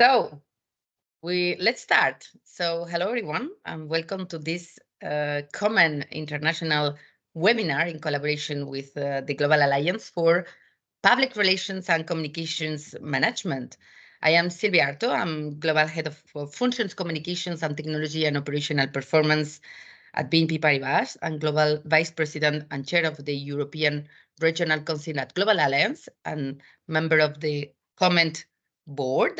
So let's start. So hello everyone and welcome to this common international webinar in collaboration with the Global Alliance for Public Relations and Communications Management. I am Silvia Arto. I'm Global Head of Functions, Communications and Technology and Operational Performance at BNP Paribas and Global Vice President and Chair of the European Regional Council at Global Alliance and member of the Comment Board.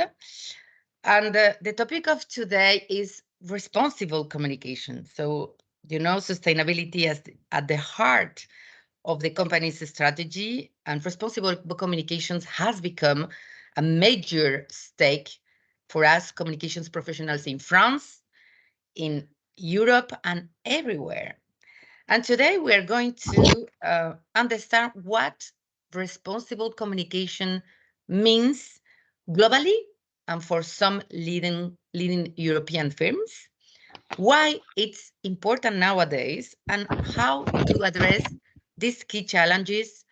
And the topic of today is responsible communication. So, sustainability is at the heart of the company's strategy, and responsible communications has become a major stake for us communications professionals in France, in Europe, and everywhere. And today we are going to understand what responsible communication means globally and for some leading European firms, why it's important nowadays, and how to address these key challenges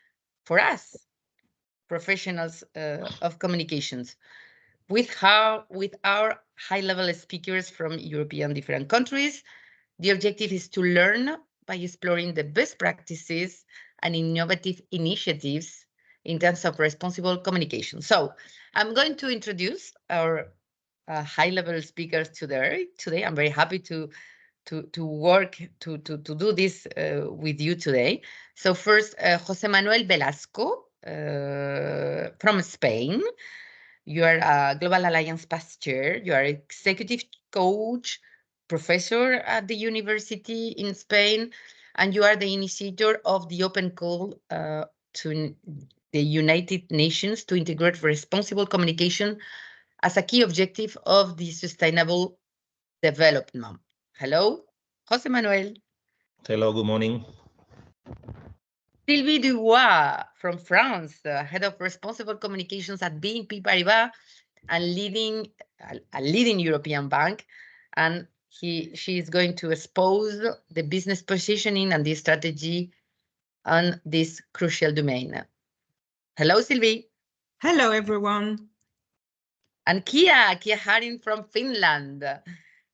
for us, professionals of communications, with our high-level speakers from European different countries. The objective is to learn by exploring the best practices and innovative initiatives in terms of responsible communication. So I'm going to introduce our high-level speakers today. I'm very happy to work to do this with you today. So first, José Manuel Velasco from Spain. You are a Global Alliance past chair. You are executive coach, professor at the university in Spain, and you are the initiator of the open call to the United Nations to integrate responsible communication as a key objective of the sustainable development. Hello, José Manuel. Hello, good morning. Sylvie Dubois from France, head of responsible communications at BNP Paribas and a leading European bank, and she is going to expose the business positioning and the strategy on this crucial domain. Hello, Sylvie. Hello, everyone. And Kia Harin from Finland,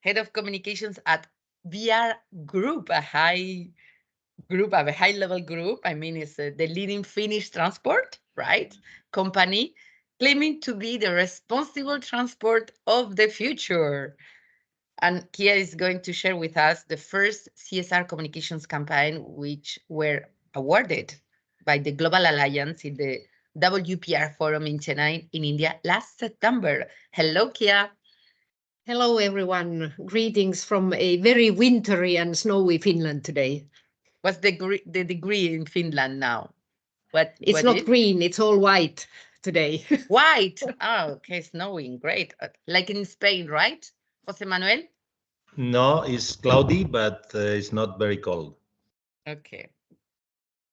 head of communications at VR Group, a high-level group. I mean, it's the leading Finnish transport, right, company, claiming to be the responsible transport of the future. And Kia is going to share with us the first CSR communications campaign, which were awarded by the Global Alliance in the WPR Forum in Chennai, in India, last September. Hello, Kia. Hello, everyone. Greetings from a very wintry and snowy Finland today. What's the degree in Finland now? It's not green, it's all white today. White. Oh, okay, snowing. Great. Like in Spain, right, José Manuel? No, it's cloudy, but it's not very cold. Okay.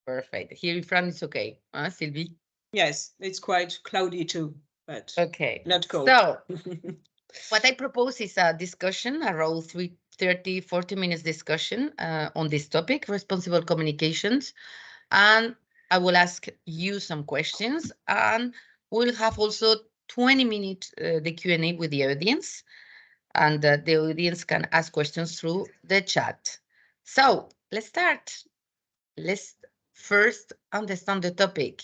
Perfect. Here in France, it's okay. Sylvie? Yes, it's quite cloudy too, but okay, not cold. So what I propose is a discussion, around 40 minutes discussion on this topic, responsible communications. And I will ask you some questions, and we'll have also 20 minutes the Q&A with the audience, and the audience can ask questions through the chat. So let's start. Let's first understand the topic.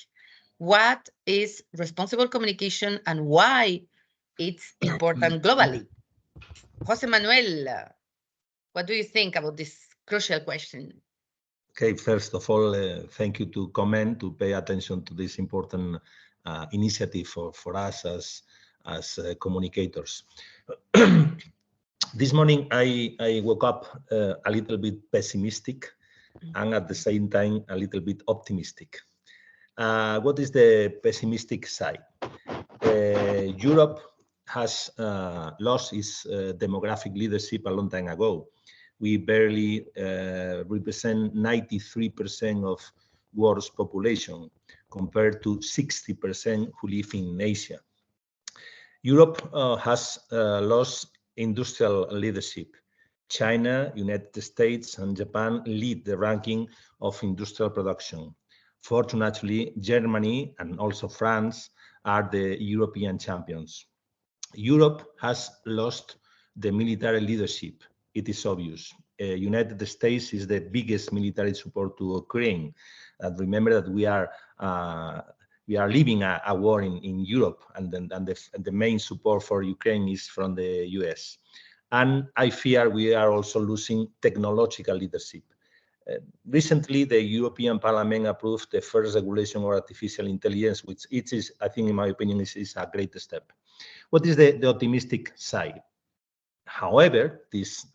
What is responsible communication and why it's important globally? José Manuel, what do you think about this crucial question? Okay, first of all, thank you to comment, to pay attention to this important initiative for us as communicators. This morning, I woke up a little bit pessimistic and at the same time a little bit optimistic. What is the pessimistic side? Europe has lost its demographic leadership a long time ago. We barely represent 93% of world's population compared to 60% who live in Asia. Europe has lost industrial leadership. China, United States, and Japan lead the ranking of industrial production. Fortunately, Germany and also France are the European champions. Europe has lost the military leadership. It is obvious. United States is the biggest military support to Ukraine. And remember that we are living a war in Europe, and the main support for Ukraine is from the US. And I fear we are also losing technological leadership. Recently, the European Parliament approved the first regulation of artificial intelligence, which it is, I think, in my opinion, is a great step. What is the optimistic side? However, this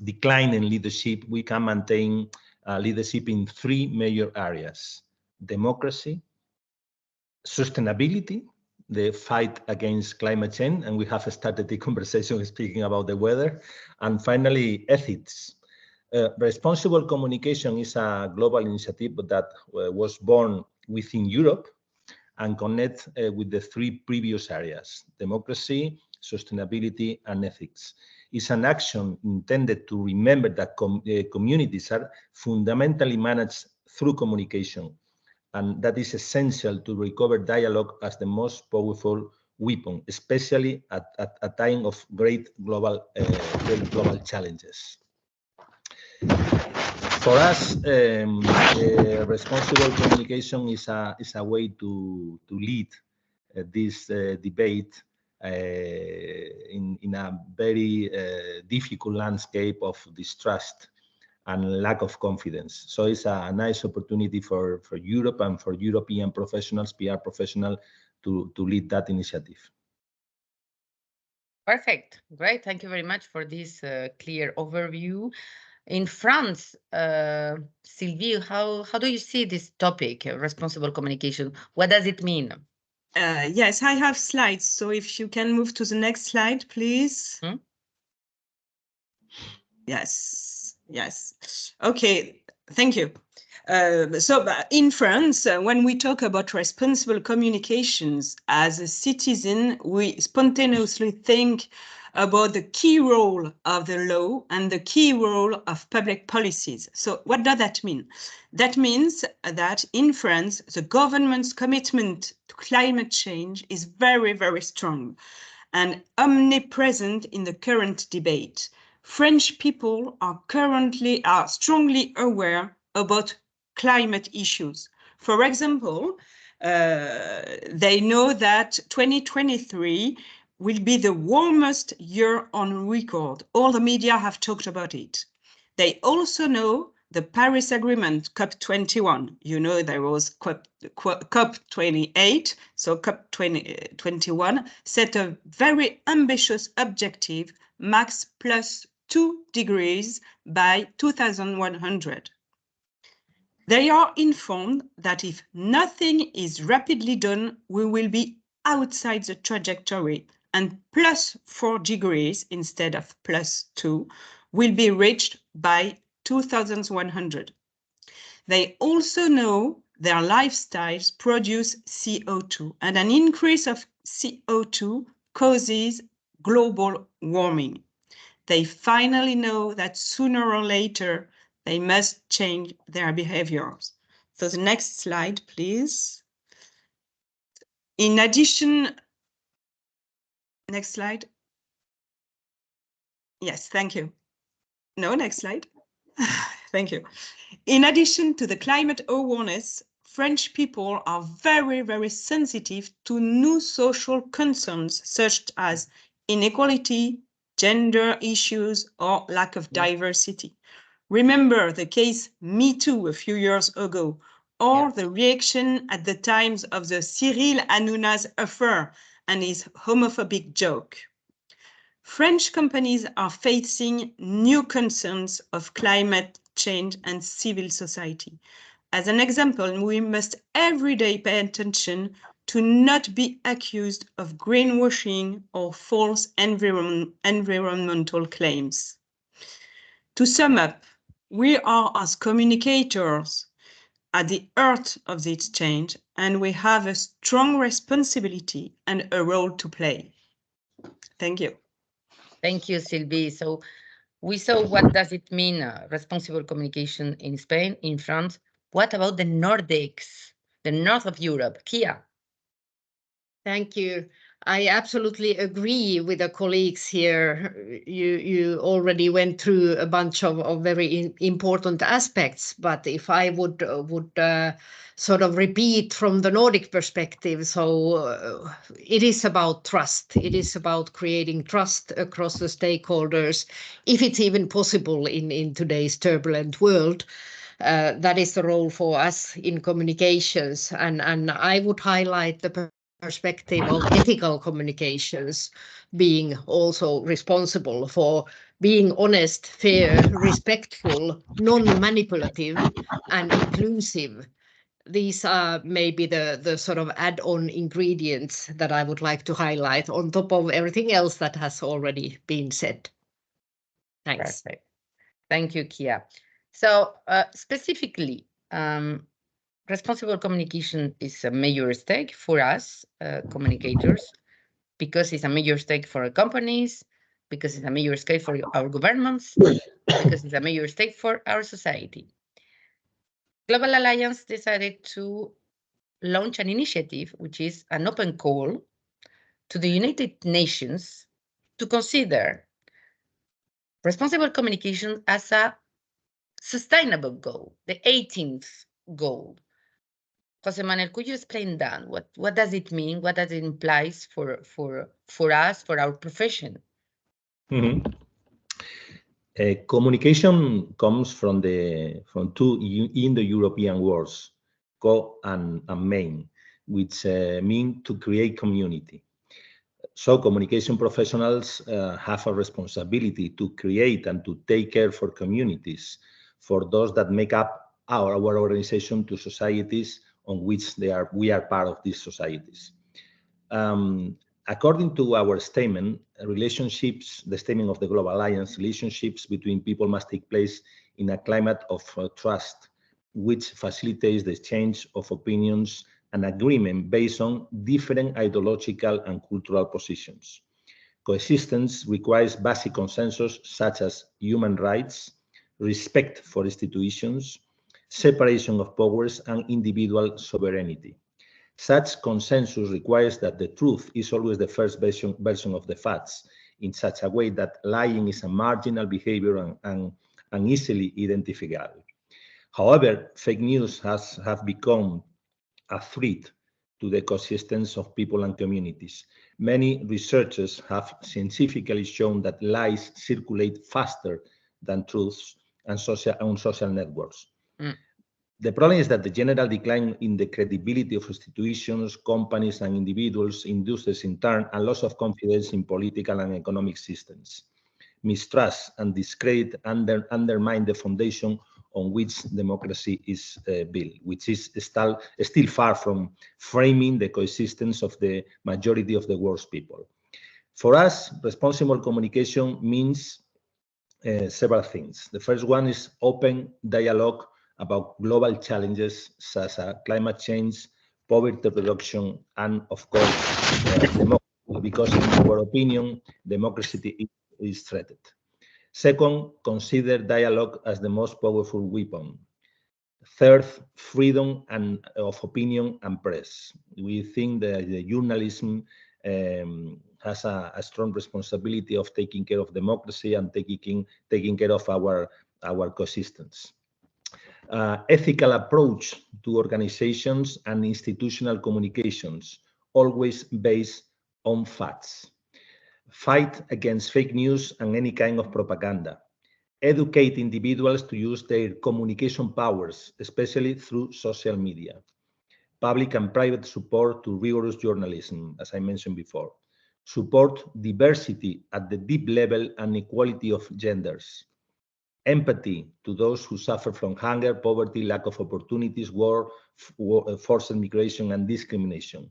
decline in leadership, we can maintain leadership in three major areas: democracy, sustainability, the fight against climate change, and we have started the conversation speaking about the weather, and finally, ethics. Responsible communication is a global initiative that was born within Europe and connect with the three previous areas: democracy, sustainability, and ethics. It's an action intended to remember that communities are fundamentally managed through communication, and that is essential to recover dialogue as the most powerful weapon, especially at a time of great global challenges. For us, responsible communication is a way to lead this debate in a very difficult landscape of distrust and lack of confidence. So it's a nice opportunity for Europe and for European professionals, PR professionals, to lead that initiative. Perfect. Great. Thank you very much for this clear overview. In France, Sylvie, how do you see this topic, responsible communication? What does it mean? Yes, I have slides. So if you can move to the next slide, please. Yes. Okay, thank you. So in France, when we talk about responsible communications, as a citizen, we spontaneously think about the key role of the law and the key role of public policies. So what does that mean? That means that in France, the government's commitment to climate change is very, very strong and omnipresent in the current debate. French people are strongly aware about climate issues. For example, they know that 2023 will be the warmest year on record. All the media have talked about it. They also know the Paris Agreement, COP21. You know, there was COP28, so COP21 set a very ambitious objective, max plus 2 degrees by 2100. They are informed that if nothing is rapidly done, we will be outside the trajectory, and plus 4 degrees instead of plus 2 will be reached by 2100. They also know their lifestyles produce CO2, and an increase of CO2 causes global warming. They finally know that sooner or later they must change their behaviors. So the next slide, please. In addition, next slide. Yes, thank you. No, next slide. Thank you. In addition to the climate awareness, French people are very, very sensitive to new social concerns such as inequality, gender issues, or lack of diversity. Remember the case Me Too a few years ago, or the reaction at the times of the Cyril Hanouna's affair and his homophobic joke. French companies are facing new concerns of climate change and civil society. As an example, we must every day pay attention to not be accused of greenwashing or false environmental claims. To sum up, we are, as communicators, at the heart of this change, and we have a strong responsibility and a role to play. Thank you. Thank you, Sylvie. So we saw what does it mean, responsible communication in Spain, in France. What about the Nordics, the north of Europe? Kia? Thank you. I absolutely agree with the colleagues here. You already went through a bunch of very important aspects, but if I would sort of repeat from the Nordic perspective, so it is about trust. It is about creating trust across the stakeholders, if it's even possible in today's turbulent world. That is the role for us in communications, and I would highlight the perspective of ethical communications being also responsible for being honest, fair, respectful, non-manipulative, and inclusive. These are maybe the sort of add-on ingredients that I would like to highlight on top of everything else that has already been said. Thanks. Perfect. Thank you, Kia. So specifically, responsible communication is a major stake for us communicators, because it's a major stake for our companies, because it's a major stake for our governments, because it's a major stake for our society. Global Alliance decided to launch an initiative, which is an open call to the United Nations to consider responsible communication as a sustainable goal, the 18th goal. Jose Manuel, could you explain that? What does it mean? What does it imply for us, for our profession? Mm-hmm. Communication comes from two Indo-European words, co and main, which mean to create community. So communication professionals have a responsibility to create and to take care for communities, for those that make up our organization, to societies on which we are part of these societies. According to our statement, the statement of the Global Alliance, relationships between people must take place in a climate of trust, which facilitates the exchange of opinions and agreement based on different ideological and cultural positions. Coexistence requires basic consensus such as human rights, respect for institutions, separation of powers, and individual sovereignty. Such consensus requires that the truth is always the first version of the facts, in such a way that lying is a marginal behavior and easily identifiable. However, fake news have become a threat to the coexistence of people and communities. Many researchers have scientifically shown that lies circulate faster than truths on social networks. The problem is that the general decline in the credibility of institutions, companies, and individuals induces in turn a loss of confidence in political and economic systems. Mistrust and discredit undermine the foundation on which democracy is built, which is still far from framing the coexistence of the majority of the world's people. For us, responsible communication means several things. The first one is open dialogue about global challenges such as climate change, poverty reduction, and of course, democracy, because in our opinion, democracy is threatened. Second, consider dialogue as the most powerful weapon. Third, freedom of opinion and press. We think that the journalism has a strong responsibility of taking care of democracy and taking care of our coexistence. Ethical approach to organizations and institutional communications, always based on facts. Fight against fake news and any kind of propaganda. Educate individuals to use their communication powers, especially through social media. Public and private support to rigorous journalism, as I mentioned before. Support diversity at the deep level and equality of genders. Empathy to those who suffer from hunger, poverty, lack of opportunities, war, forced migration, and discrimination.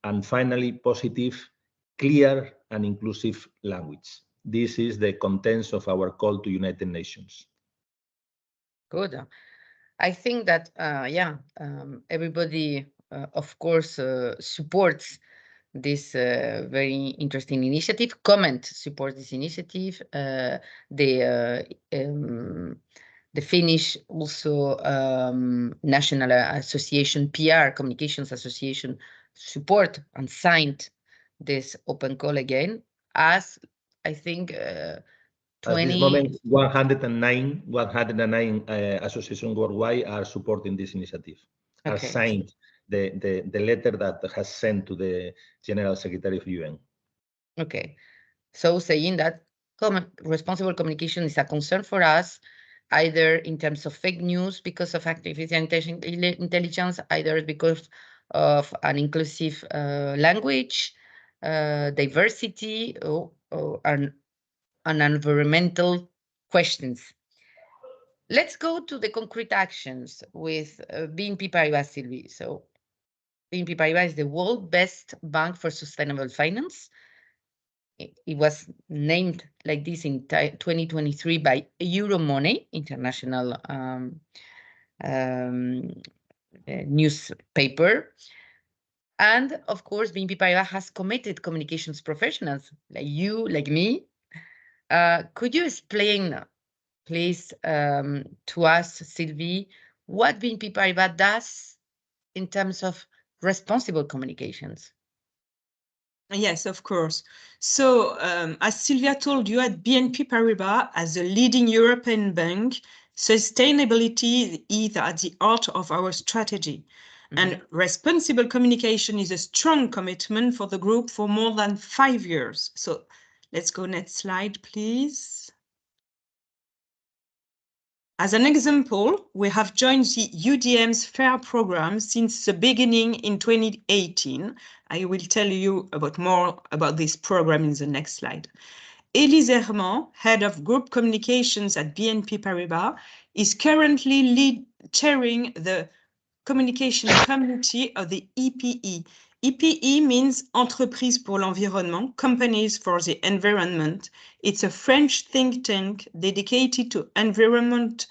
And finally, positive, clear, and inclusive language. This is the contents of our call to United Nations. Good. I think that, everybody, of course, supports this very interesting initiative. Comment supports this initiative. The Finnish also National Association, PR Communications Association, support and signed this open call again, as I think 20. At this moment, 109 associations worldwide are supporting this initiative. Are signed the letter that has sent to the General Secretary of UN. Okay, so saying that responsible communication is a concern for us, either in terms of fake news because of artificial intelligence, either because of an inclusive language, diversity, or an environmental questions. Let's go to the concrete actions with BNP Paribas, Silvia. So BNP Paribas is the world's best bank for sustainable finance. It was named like this in 2023 by Euromoney, international newspaper. And of course, BNP Paribas has committed communications professionals like you, like me. Could you explain, please, to us, Sylvie, what BNP Paribas does in terms of responsible communications? Yes, of course. So, as Silvia told you, at BNP Paribas, as a leading European bank, sustainability is at the heart of our strategy. And responsible communication is a strong commitment for the group for more than 5 years. So let's go next slide, please. As an example, we have joined the UDM's FAIR program since the beginning in 2018. I will tell you more about this program in the next slide. Élise Herman, head of group communications at BNP Paribas, is currently chairing the communication committee of the EPE. EPE means Entreprises pour l'Environnement, Companies for the Environment. It's a French think tank dedicated to environment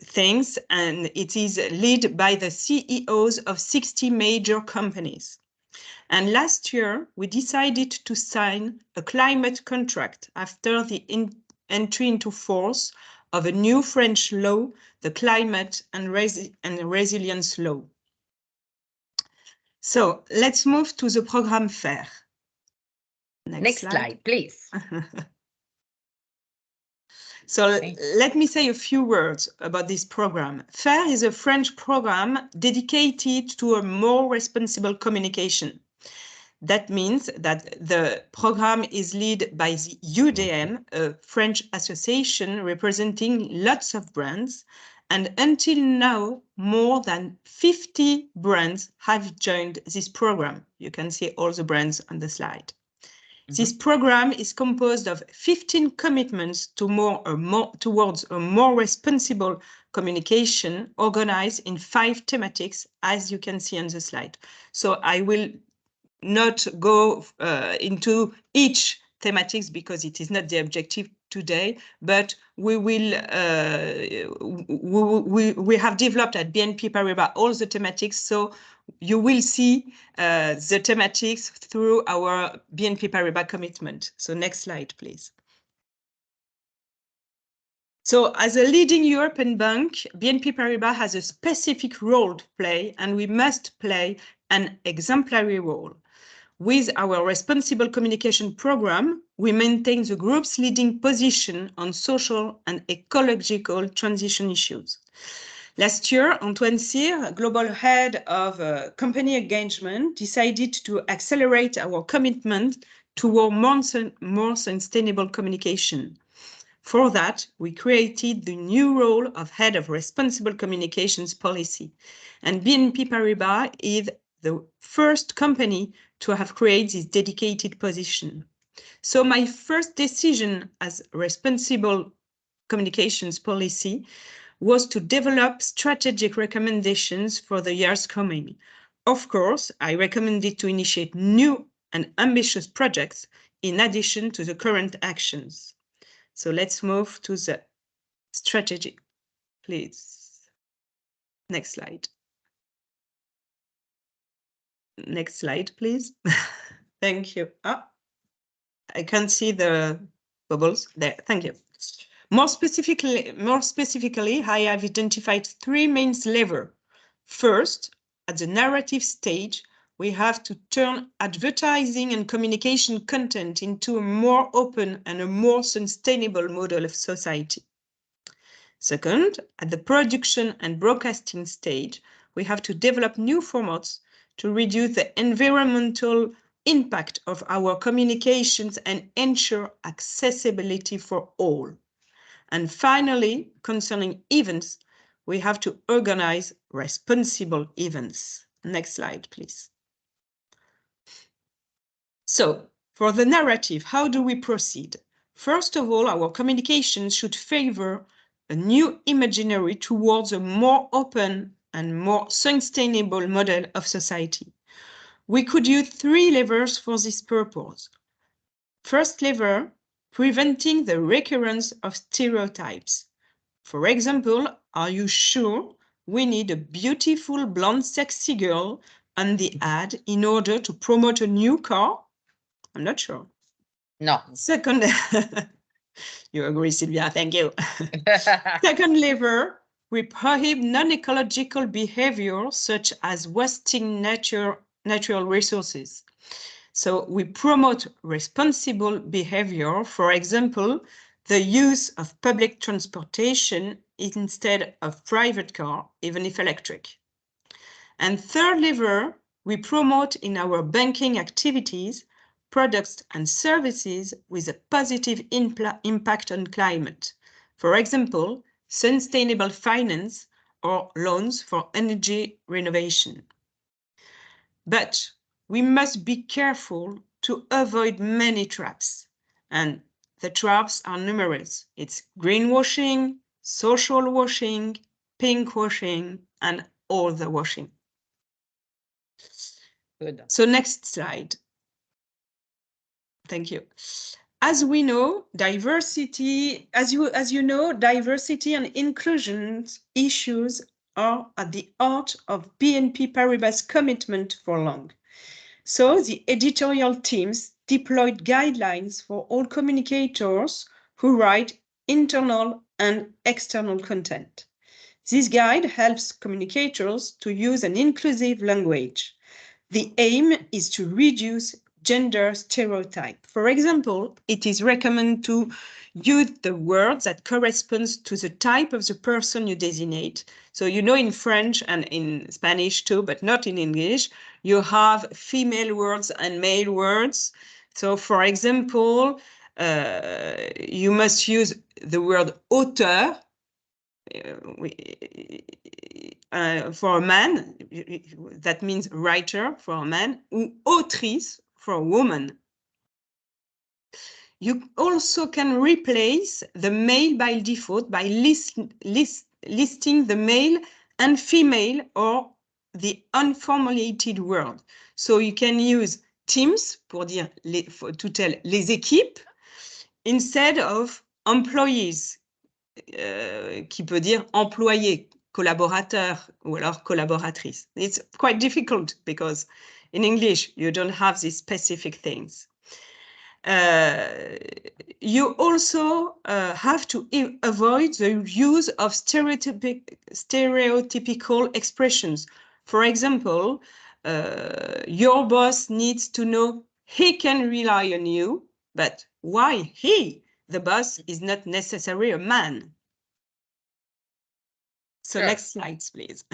things, and it is led by the CEOs of 60 major companies. And last year, we decided to sign a climate contract after the entry into force of a new French law, the Climate and Resilience Law. So let's move to the program FAIR. Next slide, please. So let me say a few words about this program. FAIR is a French program dedicated to a more responsible communication. That means that the program is led by the UDM, a French association representing lots of brands. And until now, more than 50 brands have joined this program. You can see all the brands on the slide. This program is composed of 15 commitments towards a more responsible communication organized in 5 thematics, as you can see on the slide. So I will not go into each thematics because it is not the objective today, but we will we have developed at BNP Paribas all the thematics, so you will see the thematics through our BNP Paribas commitment. So next slide, please. So as a leading European bank, BNP Paribas has a specific role to play, and we must play an exemplary role. With our responsible communication program, we maintain the group's leading position on social and ecological transition issues. Last year, Antoine Cyr, global head of company engagement, decided to accelerate our commitment toward more sustainable communication. For that, we created the new role of head of responsible communications policy. And BNP Paribas is the first company to have created this dedicated position. So my first decision as responsible communications policy was to develop strategic recommendations for the years coming. Of course, I recommended to initiate new and ambitious projects in addition to the current actions. So let's move to the strategy, please. Next slide. Next slide, please. Thank you. I can't see the bubbles there. Thank you. More specifically, I have identified 3 main levers. First, at the narrative stage, we have to turn advertising and communication content into a more open and a more sustainable model of society. Second, at the production and broadcasting stage, we have to develop new formats to reduce the environmental impact of our communications and ensure accessibility for all. And finally, concerning events, we have to organize responsible events. Next slide, please. So, for the narrative, how do we proceed? First of all, our communications should favor a new imaginary towards a more open and more sustainable model of society. We could use 3 levers for this purpose. First lever, preventing the recurrence of stereotypes. For example, are you sure we need a beautiful blonde sexy girl on the ad in order to promote a new car? I'm not sure. No. Second, you agree, Silvia, thank you. Second lever, we prohibit non-ecological behavior such as wasting natural resources. So we promote responsible behavior, for example, the use of public transportation instead of private car, even if electric. And third lever, we promote in our banking activities products and services with a positive impact on climate. For example, sustainable finance or loans for energy renovation. But we must be careful to avoid many traps. And the traps are numerous. It's greenwashing, social washing, pinkwashing, and all the washing. Good. So next slide. Thank you. As we know, diversity, as you know, diversity and inclusion issues are at the heart of BNP Paribas' commitment for long. So the editorial teams deployed guidelines for all communicators who write internal and external content. This guide helps communicators to use an inclusive language. The aim is to reduce gender stereotype. For example, it is recommended to use the word that corresponds to the type of the person you designate. So you know in French and in Spanish too, but not in English, you have female words and male words. So for example, you must use the word auteur for a man, that means writer for a man, ou autrice for a woman. You also can replace the male by default by listing the male and female or the unformulated word. So you can use teams pour dire to tell les équipes instead of employees, qui peut dire employé, collaborateur ou alors collaboratrice. It's quite difficult because in English you don't have these specific things. You also have to avoid the use of stereotypical expressions. For example, your boss needs to know he can rely on you, but why he? The boss is not necessarily a man. So Sure. Next slides, please.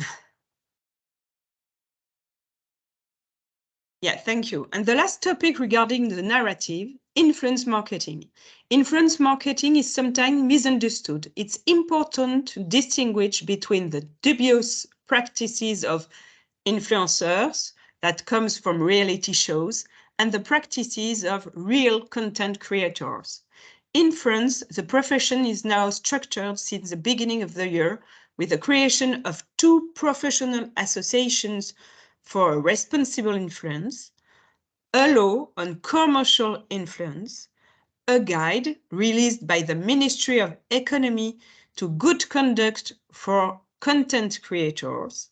Yeah, thank you. And the last topic regarding the narrative, influence marketing. Influence marketing is sometimes misunderstood. It's important to distinguish between the dubious practices of influencers that comes from reality shows and the practices of real content creators. In France, the profession is now structured since the beginning of the year with the creation of 2 professional associations for responsible influence, a law on commercial influence, a guide released by the Ministry of Economy to good conduct for content creators,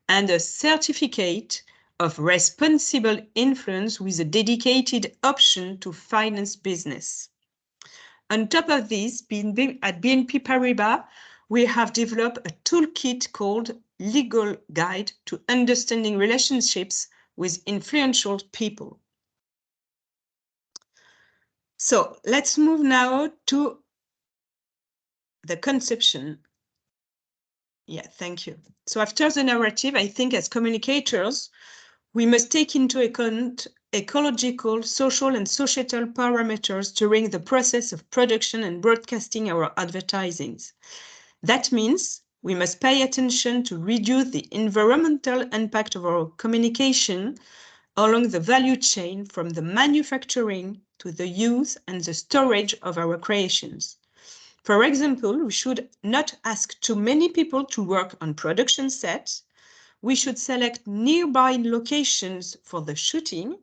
and a certificate of responsible influence with a dedicated option to finance business. On top of this, at BNP Paribas, we have developed a toolkit called legal guide to understanding relationships with influential people. So let's move now to the conception. Yeah, thank you. So after the narrative, I think as communicators, we must take into account ecological, social, and societal parameters during the process of production and broadcasting our advertisings. That means we must pay attention to reduce the environmental impact of our communication along the value chain from the manufacturing to the use and the storage of our creations. For example, we should not ask too many people to work on production sets. We should select nearby locations for the shooting.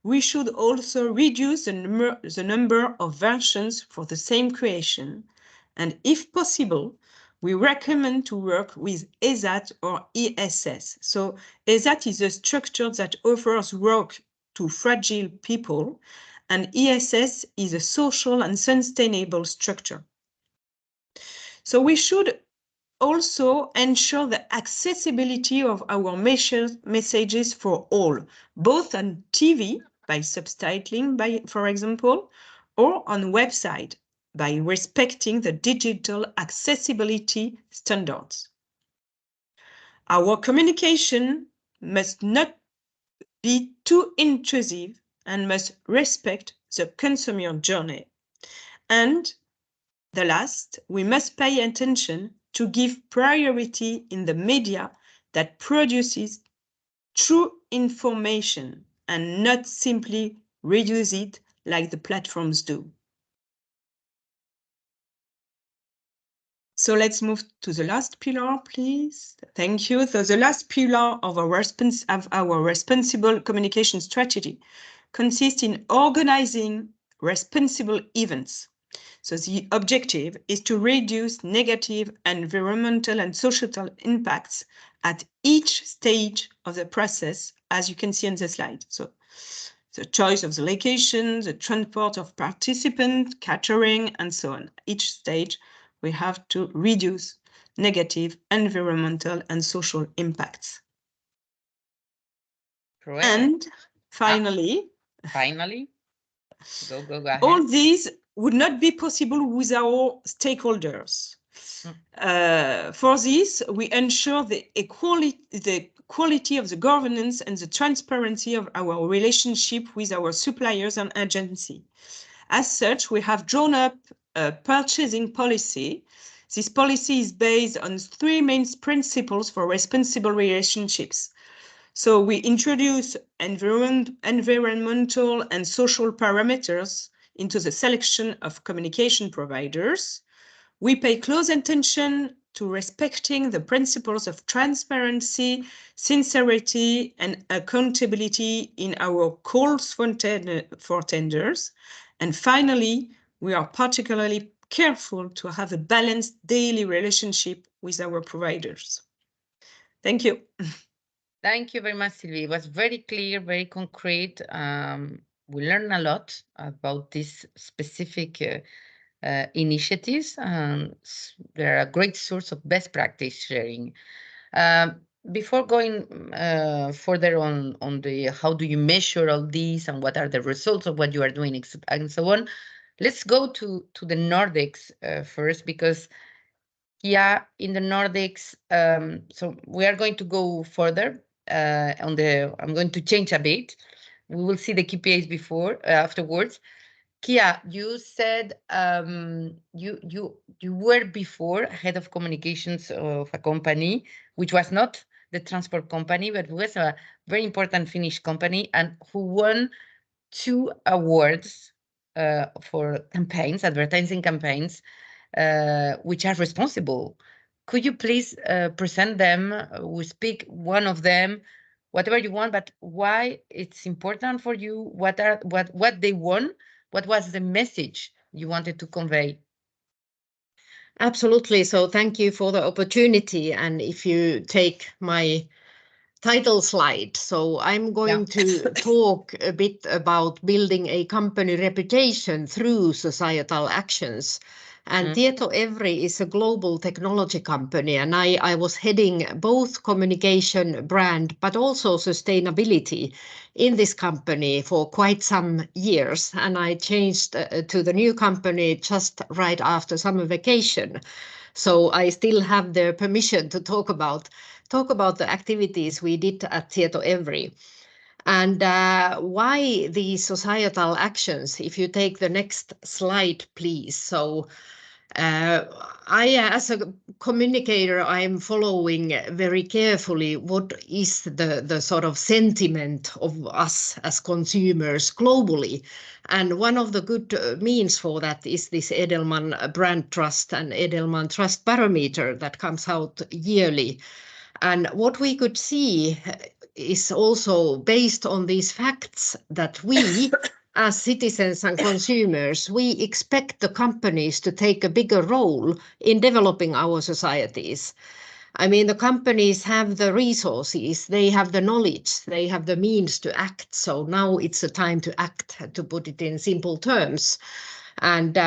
We should also reduce the number of versions for the same creation. And if possible, we recommend to work with ESAT or ESS. So ESAT is a structure that offers work to fragile people, and ESS is a social and sustainable structure. So we should also ensure the accessibility of our messages for all, both on TV by subtitling, for example, or on website by respecting the digital accessibility standards. Our communication must not be too intrusive and must respect the consumer journey. And the last, we must pay attention to give priority in the media that produces true information and not simply reuse it like the platforms do. So let's move to the last pillar, please. Thank you. So the last pillar of our responsible communication strategy consists in organizing responsible events. So the objective is to reduce negative environmental and societal impacts at each stage of the process, as you can see on the slide. So the choice of the location, the transport of participants, catering, and so on. Each stage, we have to reduce negative environmental and social impacts. Correct. And finally, go ahead. All these would not be possible with our stakeholders. For this, we ensure the quality of the governance and the transparency of our relationship with our suppliers and agency. As such, we have drawn up a purchasing policy. This policy is based on 3 main principles for responsible relationships. So we introduce environmental and social parameters into the selection of communication providers. We pay close attention to respecting the principles of transparency, sincerity, and accountability in our calls for tenders. And finally, we are particularly careful to have a balanced daily relationship with our providers. Thank you. Thank you very much, Silvia. It was very clear, very concrete. We learned a lot about these specific initiatives. They're a great source of best practice sharing. Before going further on the how do you measure all these and what are the results of what you are doing and so on, let's go to the Nordics first, because in the Nordics, so we are going to go further I'm going to change a bit. We will see the KPIs afterwards. Kia, you said you were before head of communications of a company, which was not the transport company, but was a very important Finnish company, and who won 2 awards for campaigns, advertising campaigns, which are responsible. Could you please present them? We speak one of them, whatever you want, but why it's important for you, what they won, what was the message you wanted to convey? Absolutely. So thank you for the opportunity. And if you take my title slide, so I'm going to talk a bit about building a company reputation through societal actions. And Tietoevry is a global technology company, and I was heading both communication, brand, but also sustainability in this company for quite some years. And I changed to the new company just right after summer vacation. So I still have their permission to talk about the activities we did at Tietoevry. And why these societal actions? If you take the next slide, please. So I, as a communicator, I'm following very carefully what is the sort of sentiment of us as consumers globally. And one of the good means for that is this Edelman Brand Trust and Edelman Trust Barometer that comes out yearly. And what we could see is also based on these facts that we, as citizens and consumers, we expect the companies to take a bigger role in developing our societies. I mean, the companies have the resources, they have the knowledge, they have the means to act. So now it's a time to act, to put it in simple terms. And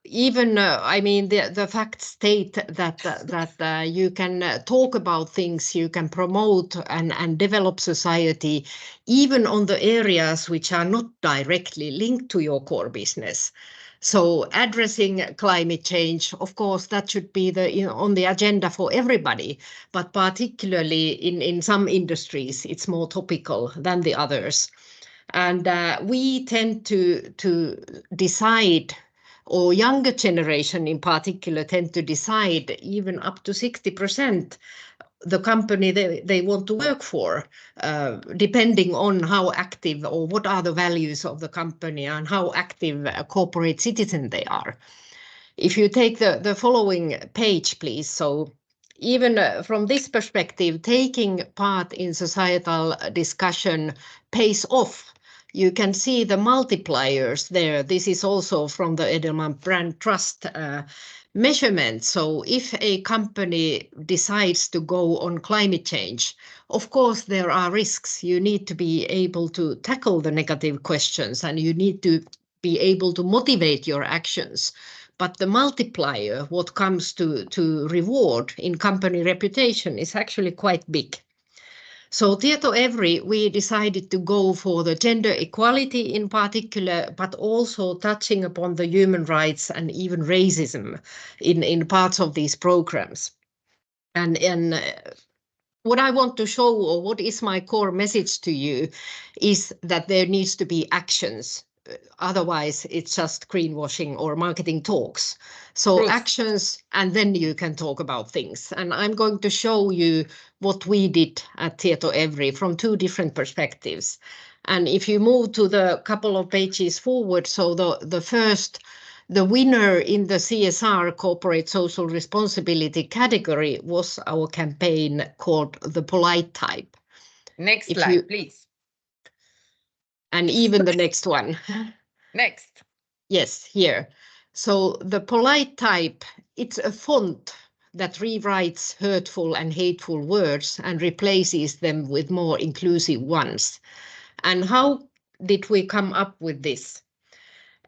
even, I mean, the facts state that you can talk about things, you can promote and develop society, even on the areas which are not directly linked to your core business. So addressing climate change, of course, that should be on the agenda for everybody, but particularly in some industries, it's more topical than the others. And we tend to decide, or younger generation in particular tend to decide even up to 60% the company they want to work for, depending on how active or what are the values of the company and how active a corporate citizen they are. If you take the following page, please. So even from this perspective, taking part in societal discussion pays off. You can see the multipliers there. This is also from the Edelman Brand Trust measurement. So if a company decides to go on climate change, of course, there are risks. You need to be able to tackle the negative questions and you need to be able to motivate your actions. But the multiplier, what comes to reward in company reputation, is actually quite big. So Tietoevry, we decided to go for the gender equality in particular, but also touching upon the human rights and even racism in parts of these programs. And what I want to show, or what is my core message to you, is that there needs to be actions. Otherwise, it's just greenwashing or marketing talks. So Proof. actions, and then you can talk about things. And I'm going to show you what we did at Tietoevry from two different perspectives. And if you move to the couple of pages forward, so the first, the winner in the CSR, Corporate Social Responsibility category, was our campaign called The Polite Type. Next slide, please. And even the next one. Next. Yes, here. So the Polite Type, it's a font that rewrites hurtful and hateful words and replaces them with more inclusive ones. And how did we come up with this?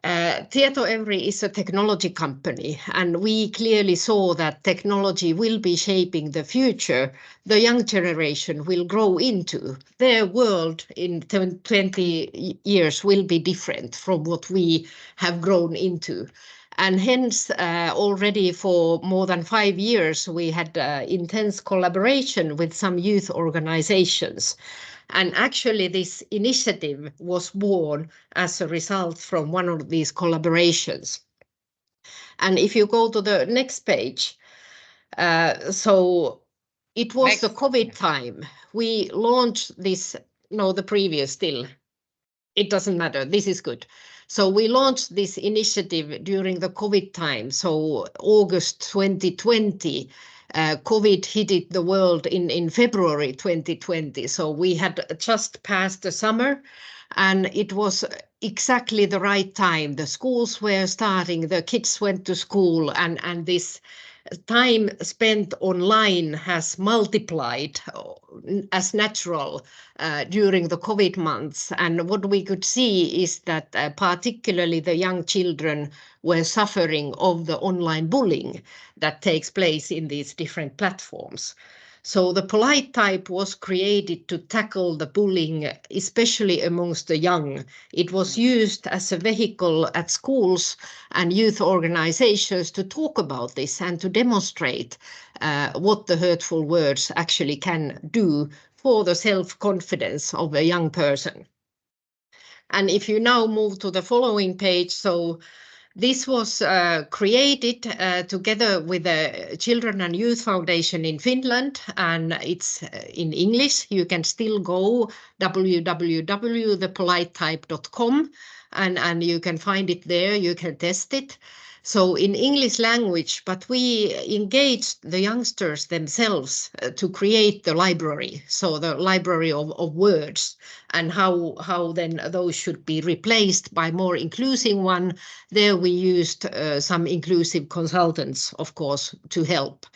Tietoevry is a technology company, and we clearly saw that technology will be shaping the future the young generation will grow into. Their world in 20 years will be different from what we have grown into. And hence, already for more than 5 years, we had intense collaboration with some youth organizations. And actually, this initiative was born as a result from one of these collaborations. And if you go to the next page, so it was the COVID time. We launched this, no, the previous still. It doesn't matter. This is good. So we launched this initiative during the COVID time. So August 2020. COVID hit the world in February 2020. So we had just passed the summer and it was exactly the right time. The schools were starting, the kids went to school and this time spent online has multiplied as natural during the COVID months. And what we could see is that particularly the young children were suffering of the online bullying that takes place in these different platforms. So the polite type was created to tackle the bullying, especially amongst the young. It was used as a vehicle at schools and youth organizations to talk about this and to demonstrate what the hurtful words actually can do for the self-confidence of a young person. And if you now move to the following page, so this was created together with the Children and Youth Foundation in Finland, and it's in English. You can still go www.thepolitetype.com and you can find it there. You can test it. So in English language, but we engaged the youngsters themselves to create the library, so the library of words, and how then those should be replaced by more inclusive one. There we used some inclusive consultants, of course, to help.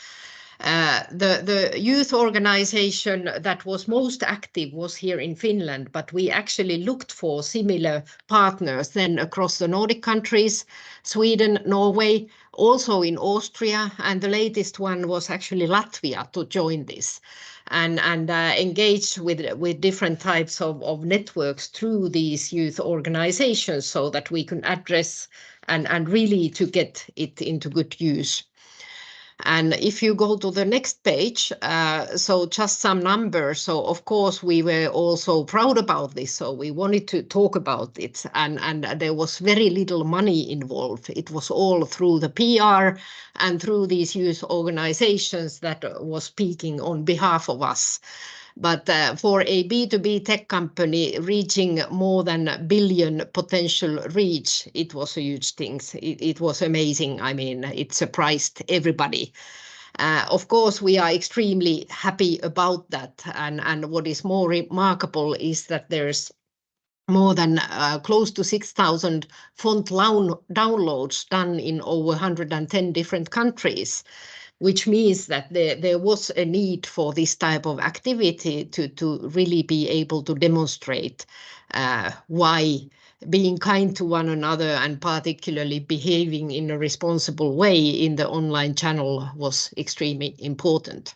The youth organization that was most active was here in Finland, but we actually looked for similar partners then across the Nordic countries, Sweden, Norway, also in Austria, and the latest one was actually Latvia to join this and engage with different types of networks through these youth organizations so that we can address and really to get it into good use. And if you go to the next page, so just some numbers. So of course we were also proud about this. So we wanted to talk about it, and there was very little money involved. It was all through the PR and through these youth organizations that was speaking on behalf of us. But for a B2B tech company reaching more than a billion potential reach, it was a huge thing. It was amazing. I mean, it surprised everybody. Of course, we are extremely happy about that. And what is more remarkable is that there's more than close to 6,000 font downloads done in over 110 different countries, which means that there was a need for this type of activity to really be able to demonstrate why being kind to one another and particularly behaving in a responsible way in the online channel was extremely important.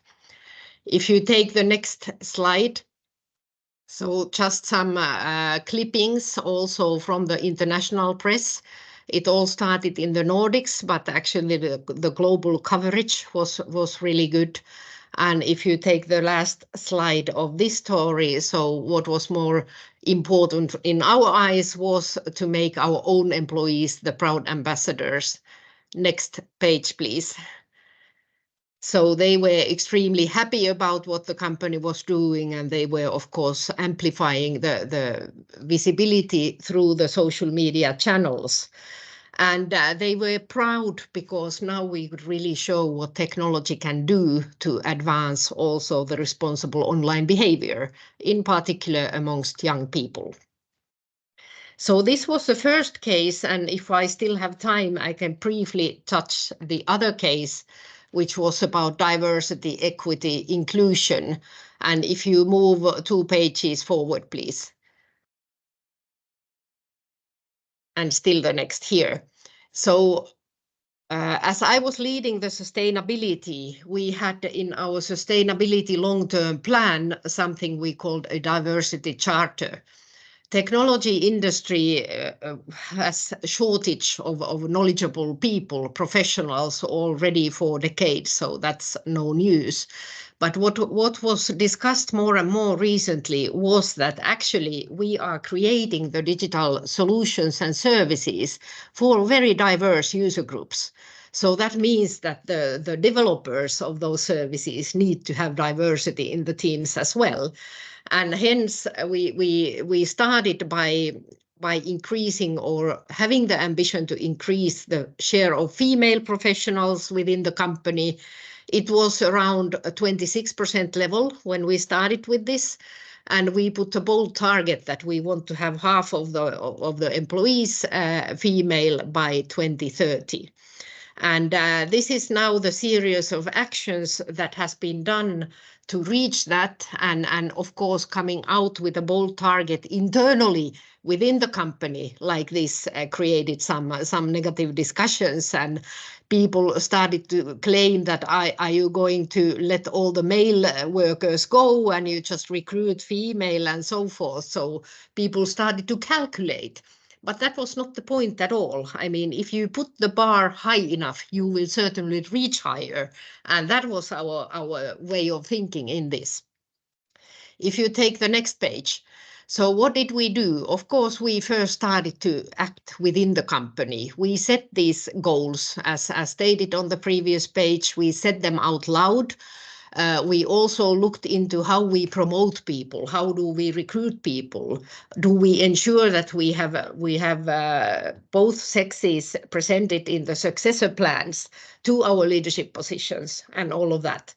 If you take the next slide. So just some clippings also from the international press. It all started in the Nordics, but actually the global coverage was really good. And if you take the last slide of this story, so what was more important in our eyes was to make our own employees the proud ambassadors. Next page, please. So they were extremely happy about what the company was doing, and they were, of course, amplifying the visibility through the social media channels. And they were proud because now we could really show what technology can do to advance also the responsible online behavior, in particular amongst young people. So this was the first case, and if I still have time, I can briefly touch the other case, which was about diversity, equity, inclusion. And if you move 2 pages forward, please. And still the next here. So as I was leading the sustainability, we had in our sustainability long-term plan something we called a diversity charter. Technology industry has a shortage of knowledgeable people, professionals already for decades, so that's no news. But what was discussed more and more recently was that actually we are creating the digital solutions and services for very diverse user groups. So that means that the developers of those services need to have diversity in the teams as well. And hence we started by increasing or having the ambition to increase the share of female professionals within the company. It was around a 26% level when we started with this. And we put a bold target that we want to have half of the employees female by 2030. And this is now the series of actions that has been done to reach that, and of course coming out with a bold target internally within the company like this created some negative discussions, and people started to claim that are you going to let all the male workers go and you just recruit female and so forth. So people started to calculate. But that was not the point at all. I mean, if you put the bar high enough, you will certainly reach higher. And that was our way of thinking in this. If you take the next page. So what did we do? Of course, we first started to act within the company. We set these goals, as stated on the previous page. We set them out loud. We also looked into how we promote people. How do we recruit people? Do we ensure that we have both sexes presented in the successor plans to our leadership positions and all of that?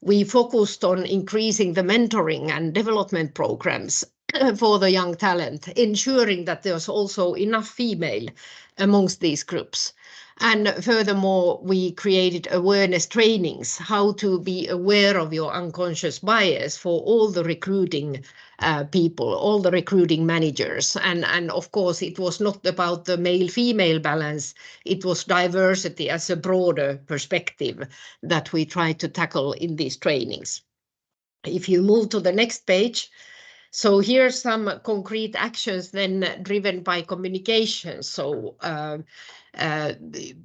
We focused on increasing the mentoring and development programs for the young talent, ensuring that there's also enough female amongst these groups. And furthermore, we created awareness trainings, how to be aware of your unconscious bias for all the recruiting people, all the recruiting managers. And of course, it was not about the male-female balance. It was diversity as a broader perspective that we tried to tackle in these trainings. If you move to the next page. So here's some concrete actions then driven by communication. So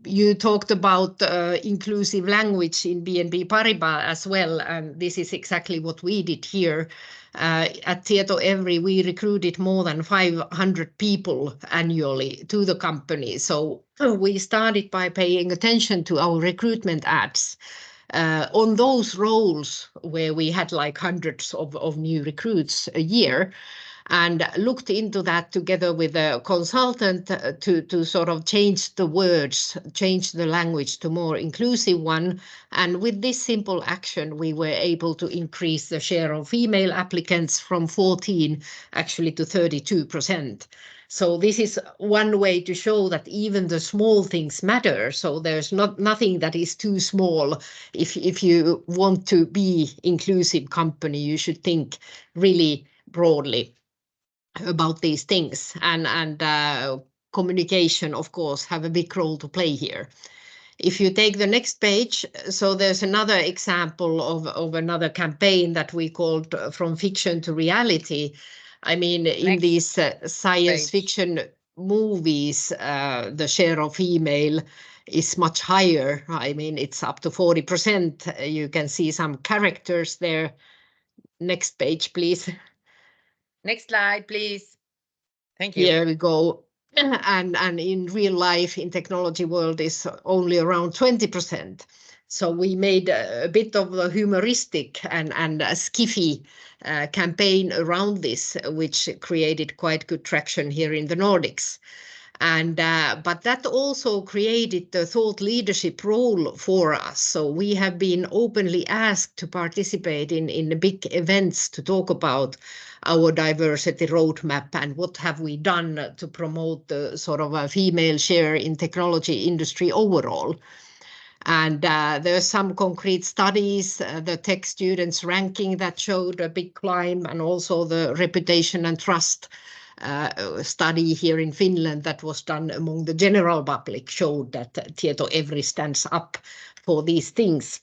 you talked about inclusive language in BNP Paribas as well, and this is exactly what we did here. At Tietoevry, we recruited more than 500 people annually to the company. So we started by paying attention to our recruitment ads. On those roles where we had like hundreds of new recruits a year, and looked into that together with a consultant to sort of change the words, change the language to more inclusive one. And with this simple action, we were able to increase the share of female applicants from 14 actually to 32%. So this is one way to show that even the small things matter. So there's nothing that is too small. If you want to be inclusive company, you should think really broadly about these things, and communication, of course, have a big role to play here. If you take the next page, so there's another example of another campaign that we called From Fiction to Reality. I mean, in these science fiction movies, the share of female is much higher. I mean, it's up to 40%. You can see some characters there. Next page, please. Next slide, please. Thank you. Here we go. And in real life, in technology world, is only around 20%. So we made a bit of a humoristic and a skiffy campaign around this, which created quite good traction here in the Nordics. And but that also created the thought leadership role for us. So we have been openly asked to participate in big events to talk about our diversity roadmap and what have we done to promote the sort of a female share in technology industry overall. And there's some concrete studies, the tech students ranking that showed a big climb, and also the reputation and trust study here in Finland that was done among the general public showed that Tietoevry stands up for these things.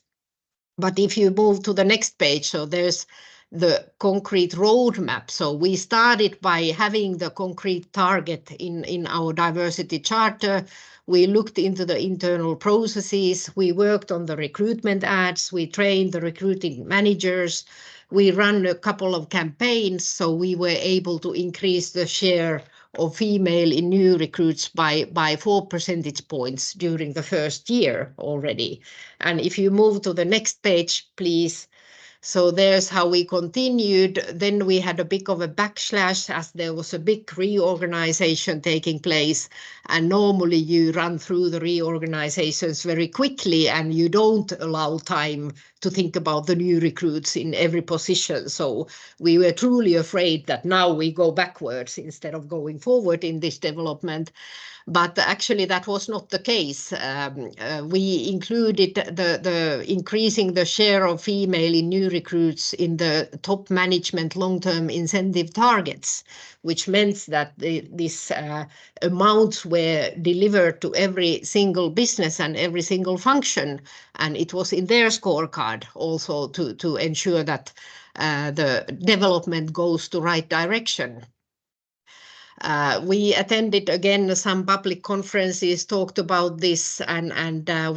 But if you move to the next page, so there's the concrete roadmap. So we started by having the concrete target in our diversity charter. We looked into the internal processes. We worked on the recruitment ads. We trained the recruiting managers. We ran a couple of campaigns, so we were able to increase the share of female in new recruits by 4 percentage points during the first year already. And if you move to the next page, please. So there's how we continued. Then we had a bit of a backslash as there was a big reorganization taking place. And normally you run through the reorganizations very quickly and you don't allow time to think about the new recruits in every position. So we were truly afraid that now we go backwards instead of going forward in this development. But actually that was not the case. We included the increasing the share of female in new recruits in the top management long-term incentive targets, which meant that these amounts were delivered to every single business and every single function, and it was in their scorecard also to ensure that the development goes to right direction. We attended again some public conferences, talked about this, and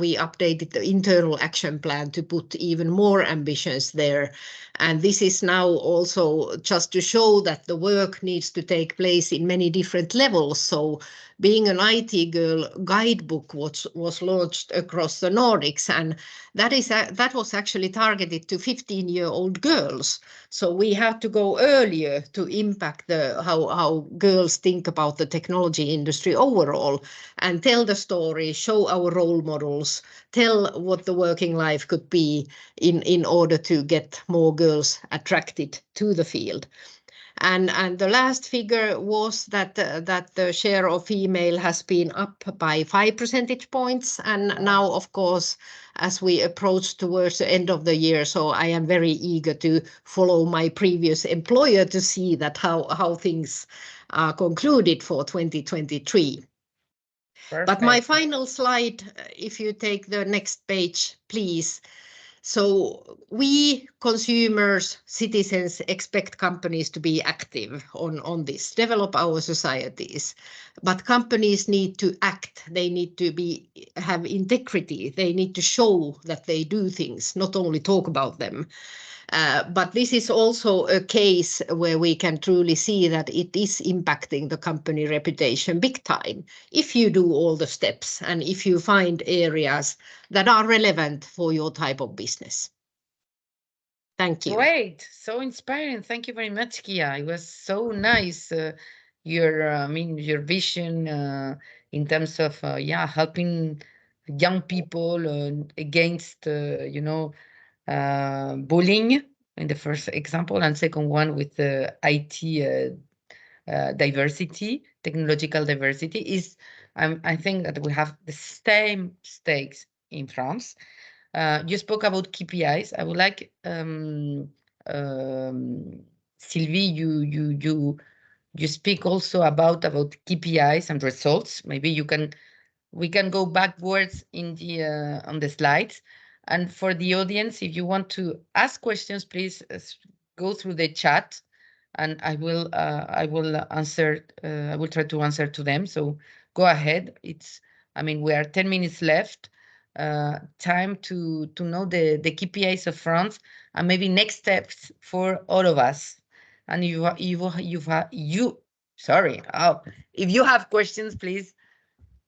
we updated the internal action plan to put even more ambitions there. And this is now also just to show that the work needs to take place in many different levels. So being an IT girl guidebook was launched across the Nordics, and that was actually targeted to 15-year-old girls. So we have to go earlier to impact how girls think about the technology industry overall, and tell the story, show our role models, tell what the working life could be in order to get more girls attracted to the field. And the last figure was that the share of female has been up by 5 percentage points. And now, of course, as we approach towards the end of the year, so I am very eager to follow my previous employer to see that how things are concluded for 2023. Perfect. But my final slide, if you take the next page, please. So we consumers, citizens, expect companies to be active on this, develop our societies. But companies need to act. They need to have integrity. They need to show that they do things, not only talk about them. But this is also a case where we can truly see that it is impacting the company reputation big time if you do all the steps and if you find areas that are relevant for your type of business. Thank you. Great, so inspiring. Thank you very much, Kia. It was so nice. Your vision in terms of helping young people against bullying in the first example, and second one with the IT diversity, technological diversity is. I think that we have the same stakes in France. You spoke about KPIs. I would like Sylvie, you speak also about KPIs and results. Maybe we can go backwards in the on the slides. And for the audience, if you want to ask questions, please go through the chat, and I will answer. I will try to answer to them. So go ahead. We are 10 minutes left. Time to know the KPIs of France and maybe next steps for all of us. And if you have questions, please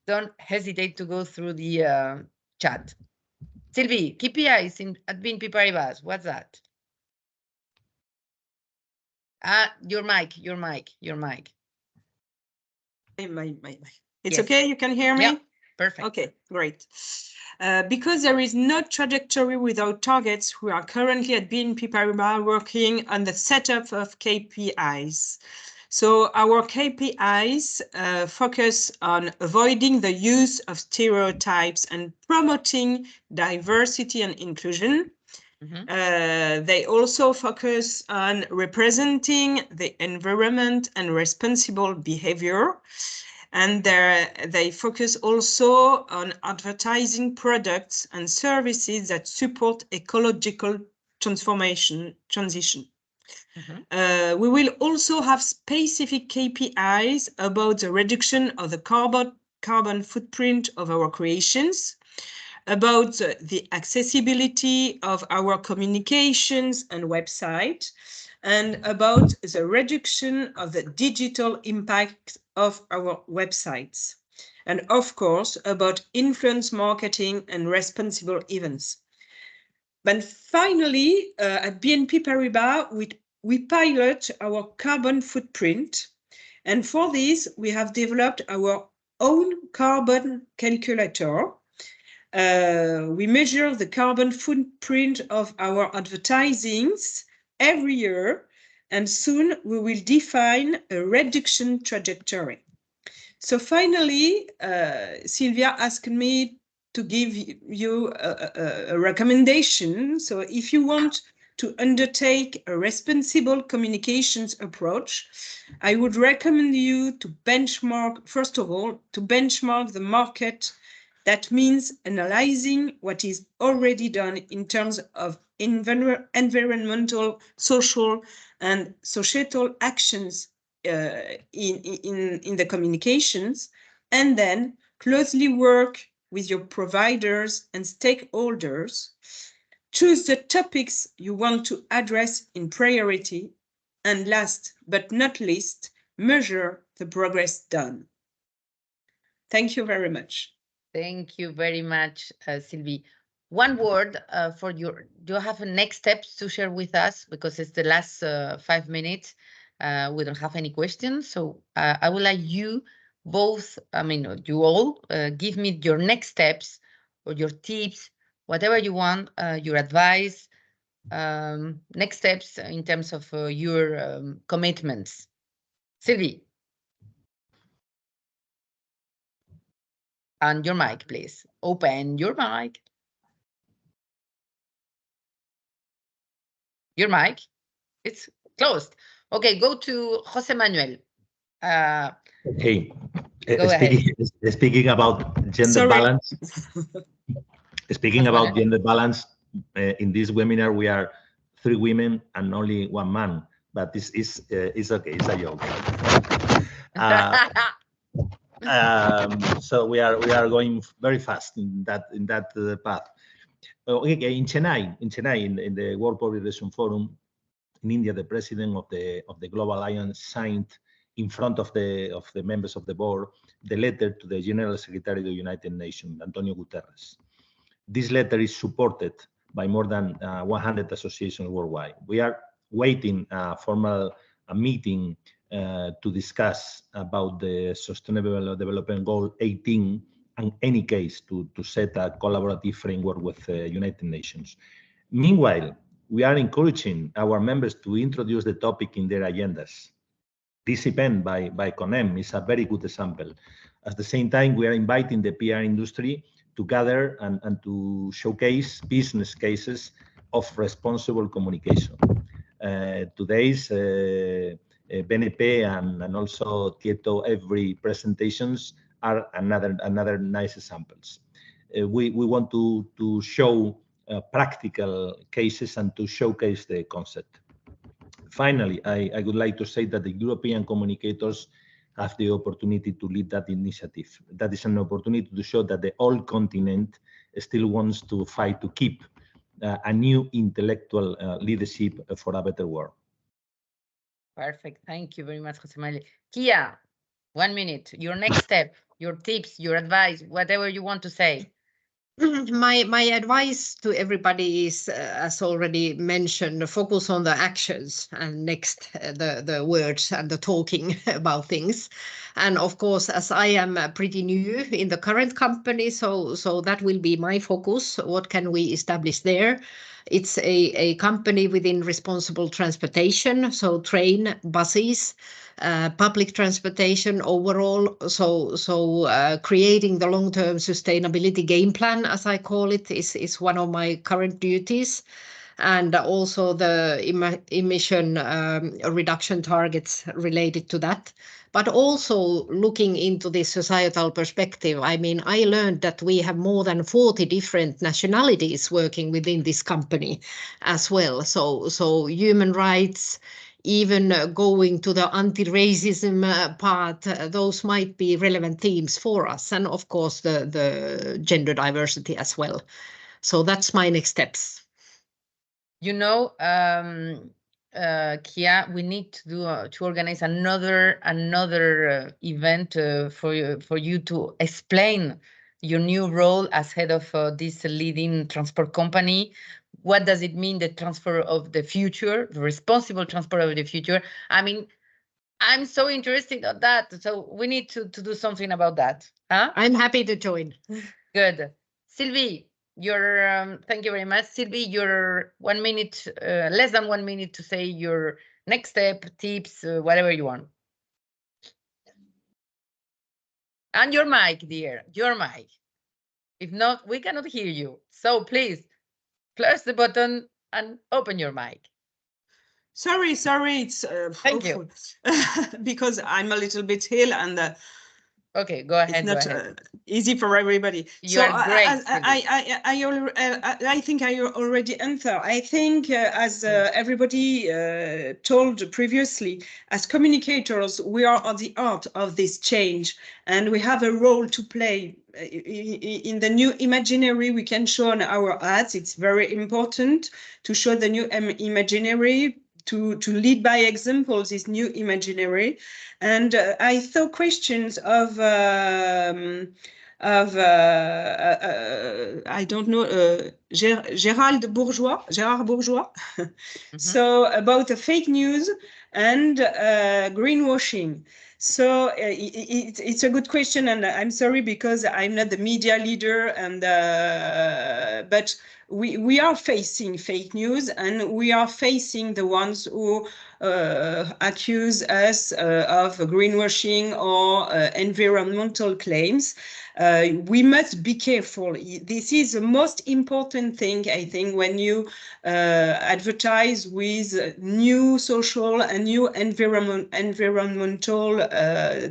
don't hesitate to go through the chat. Sylvie, KPIs at BNP Paribas, what's that? Your mic. It's yes. Okay, you can hear me? Yeah, perfect. Okay, great. Because there is no trajectory without targets, we are currently at BNP Paribas working on the setup of KPIs. So our KPIs focus on avoiding the use of stereotypes and promoting diversity and inclusion. Mm-hmm. They also focus on representing the environment and responsible behavior. And they focus also on advertising products and services that support ecological transition. Mm-hmm. We will also have specific KPIs about the reduction of the carbon footprint of our creations, about the accessibility of our communications and website, and about the reduction of the digital impact of our websites, and of course about influence marketing and responsible events. But finally, at BNP Paribas, we pilot our carbon footprint, and for this we have developed our own carbon calculator. We measure the carbon footprint of our advertisings every year, and soon we will define a reduction trajectory. So finally, Silvia asked me to give you a recommendation. So if you want to undertake a responsible communications approach, I would recommend you to benchmark, first of all, to benchmark the market. That means analyzing what is already done in terms of environmental, social, and societal actions in the communications, and then closely work with your providers and stakeholders. Choose the topics you want to address in priority, and last but not least, measure the progress done. Thank you very much. Thank you very much, Sylvie. One word for your, do you have a next steps to share with us? Because it's the last 5 minutes. We don't have any questions. So I would like you both, I mean, you all, give me your next steps or your tips, whatever you want, your advice, next steps in terms of your commitments. Sylvie. And your mic, please. Open your mic. Your mic, it's closed. Okay, go to Jose Manuel. Okay. Go ahead. Speaking about gender balance. Speaking about gender balance, in this webinar we are 3 women and only 1 man. But this is okay. It's a joke. So we are going very fast in that path. Okay, in Chennai, in the World Population Forum in India, the president of the Global Alliance signed in front of the members of the board the letter to the General Secretary of the United Nations, Antonio Guterres. This letter is supported by more than 100 associations worldwide. We are waiting a formal meeting to discuss about the Sustainable Development Goal 18, and any case to set a collaborative framework with the United Nations. Meanwhile, we are encouraging our members to introduce the topic in their agendas. This event by CONEM is a very good example. At the same time, we are inviting the PR industry to gather and to showcase business cases of responsible communication. Today's BNP and also Tieto every presentations are another nice examples. We want to show practical cases and to showcase the concept. Finally, I would like to say that the European communicators have the opportunity to lead that initiative. That is an opportunity to show that the whole continent still wants to fight to keep a new intellectual leadership for a better world. Perfect. Thank you very much, Jose Manuel. Kia, 1 minute. Your next step, your tips, your advice, whatever you want to say. My advice to everybody is, as already mentioned, focus on the actions, and next the words and the talking about things. And of course, as I am pretty new in the current company, so that will be my focus. What can we establish there? It's a company within responsible transportation, so train, buses, public transportation overall. So creating the long-term sustainability game plan, as I call it, is one of my current duties. And also the emission reduction targets related to that. But also looking into this societal perspective, I mean, I learned that we have more than 40 different nationalities working within this company as well. So human rights, even going to the anti-racism part, those might be relevant themes for us. And of course, the gender diversity as well. So that's my next steps. You know, Kia, we need to do to organize another event for you to explain your new role as head of this leading transport company. What does it mean, the transfer of the future, the responsible transfer of the future? I mean, I'm so interested in that. So we need to do something about that. Huh? I'm happy to join. Good. Sylvie, your thank you very much. Sylvie, your 1 minute, less than 1 minute to say your next step, tips, whatever you want. And your mic, dear, your mic. If not, we cannot hear you. So please, press the button and open your mic. Sorry, it's Thank you. because I'm a little bit ill and Okay, go ahead. it's not go ahead. Easy for everybody. You are great. I think I already answered. I think as everybody told previously, as communicators, we are at the heart of this change, and we have a role to play. In the new imaginary we can show on our ads. It's very important to show the new imaginary, to lead by example this new imaginary. And I saw questions of I don't know, Gérard Bourgeois. So about the fake news and greenwashing. So it's a good question, and I'm sorry because I'm not the media leader, and but we are facing fake news, and we are facing the ones who accuse us of greenwashing or environmental claims. We must be careful. This is the most important thing, I think, when you advertise with new social and new environmental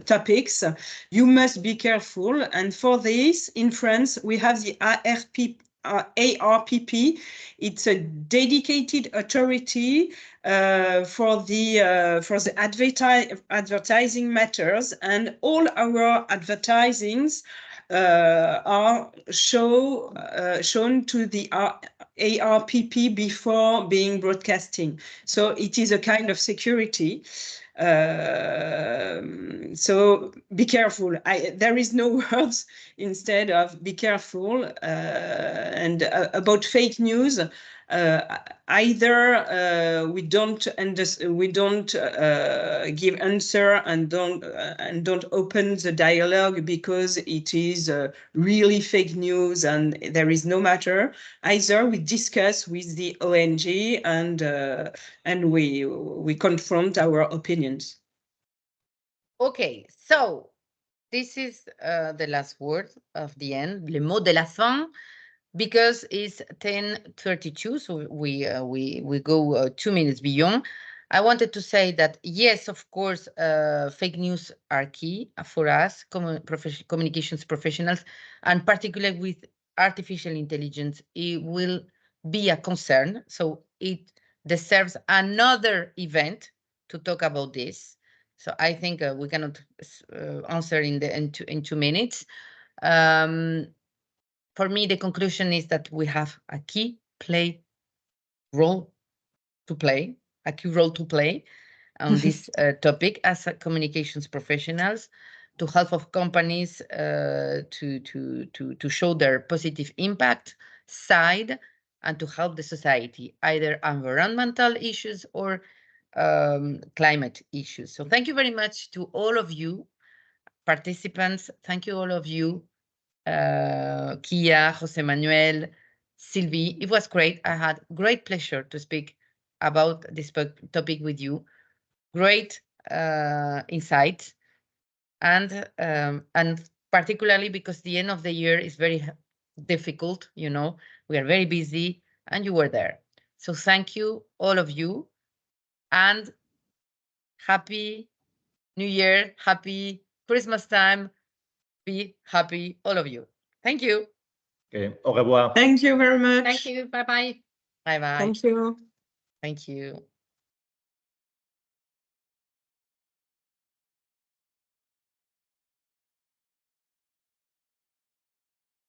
topics. You must be careful. And for this, in France, we have the ARPP. It's a dedicated authority for the advertising matters, and all our advertisings are shown to the ARPP before being broadcasting. So it is a kind of security. So be careful. There is no words instead of be careful. And about fake news, either we don't give answer and don't open the dialogue because it is really fake news and there is no matter. Either we discuss with the ONG and we confront our opinions. Okay, so this is the last word of the end, le mot de la fin, because it's 10:32, so we go 2 minutes beyond. I wanted to say that yes, of course, fake news are key for us, communications professionals, and particularly with artificial intelligence, it will be a concern. So it deserves another event to talk about this. So I think we cannot answer in 2 minutes. For me, the conclusion is that we have a key role to play on this topic as communications professionals, to help of companies to show their positive impact side and to help the society, either environmental issues or climate issues. So thank you very much to all of you participants. Thank you all of you. Kia, Jose Manuel, Sylvie. It was great. I had great pleasure to speak about this topic with you. Great insights, and particularly because the end of the year is very difficult. You know, we are very busy, and you were there. So thank you, all of you, and happy New Year, happy Christmas time. Be happy, all of you. Thank you. Okay. Au revoir. Thank you very much. Thank you. Bye-bye. Bye-bye. Thank you. Thank you.